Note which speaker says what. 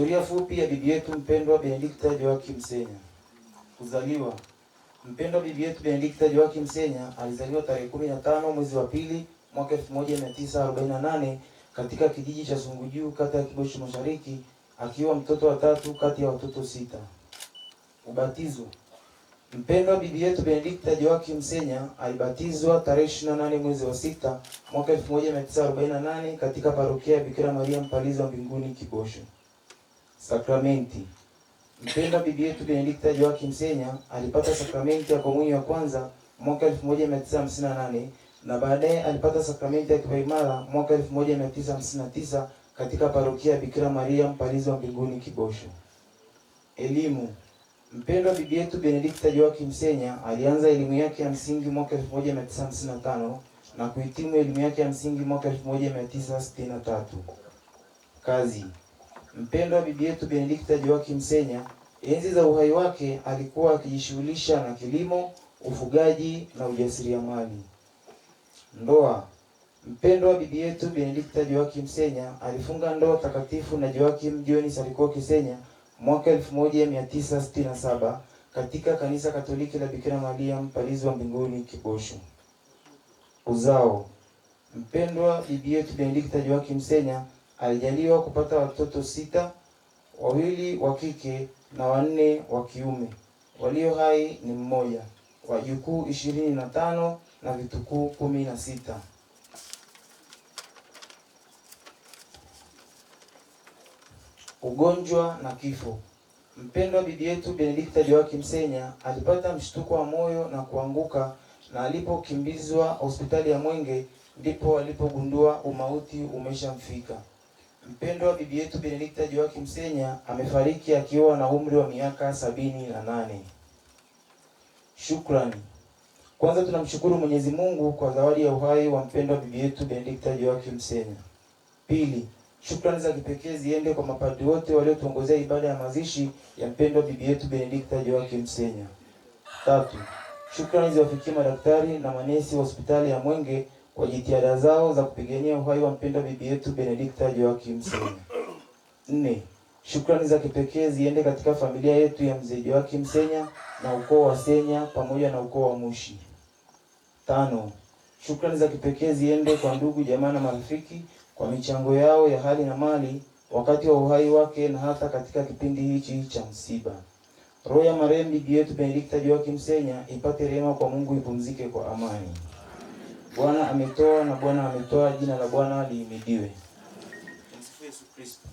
Speaker 1: Historia fupi ya bibi yetu mpendwa Benedicta Joakim Senya. Kuzaliwa. Mpendwa bibi yetu Benedicta Joakim Senya alizaliwa tarehe 15 mwezi wa pili mwaka 1948 katika kijiji cha Sungujuu, kata ya Kibosho Mashariki, akiwa mtoto wa tatu kati ya watoto 6. Ubatizo. Mpendwa bibi yetu Benedicta Joakim Senya alibatizwa tarehe 28 mwezi wa 6 mwaka 1948 katika parokia ya Bikira Maria Mpalizi wa Mbinguni, Kibosho. Sakramenti. Mpendwa bibi yetu Benedicta Joakim Senya alipata sakramenti ya komunyo ya kwanza mwaka 1958 na baadaye alipata sakramenti ya kipaimara mwaka 1959 katika parokia ya Bikira Maria Mpalizi wa Mbinguni, Kibosho. Elimu. Mpendwa bibi yetu Benedicta Joakim Senya alianza elimu yake ya msingi mwaka 1955 na kuhitimu elimu yake ya msingi mwaka 1963. Kazi. Mpendwa bibi yetu Benedicta Joakim Senya enzi za uhai wake alikuwa akijishughulisha na kilimo, ufugaji na ujasiriamali. Ndoa. Mpendwa bibi yetu Benedicta Joakim Senya alifunga ndoa takatifu na Joakim John Salikoki Senya mwaka 1967 katika kanisa Katoliki la Bikira Maria Mpalizi wa Mbinguni, Kibosho. Uzao. Mpendwa bibi yetu Benedicta Joakim Senya alijaliwa kupata watoto 6, 2 wa kike na 4 wa kiume. Walio hai ni mmoja, wajukuu 25 na vitukuu 16. Ugonjwa na kifo. Mpendwa bibi yetu Benedicta Joakim Senya alipata mshtuko wa moyo na kuanguka, na alipokimbizwa hospitali ya Mwenge ndipo alipogundua umauti umeshamfika. Mpendwa bibi yetu Benedicta Joakim Senya amefariki akiwa na umri wa miaka 78. Shukrani. Kwanza tunamshukuru Mwenyezi Mungu kwa zawadi ya uhai wa mpendwa bibi yetu Benedicta Joakim Senya. Pili, shukrani za kipekee ziende kwa mapadri wote waliotuongozea ibada ya mazishi ya mpendwa bibi yetu Benedicta Joakim Senya. Tatu, shukrani ziwafikie madaktari na manesi wa hospitali ya Mwenge kwa jitihada zao za kupigania uhai wa mpendwa bibi yetu Benedicta Joakim Senya. 4, shukrani za kipekee ziende katika familia yetu ya mzee Joakim Senya na ukoo wa Senya pamoja na ukoo wa Mushi. 5, shukrani za kipekee ziende kwa ndugu, jamaa na marafiki kwa michango yao ya hali na mali wakati wa uhai wake na hata katika kipindi hichi cha msiba. Roho ya marehemu bibi yetu Benedicta Joakim Senya ipate rehema kwa Mungu, ipumzike kwa amani. Bwana ametoa na Bwana ametoa, jina la Bwana lihimidiwe. Tumsifu Yesu Kristo.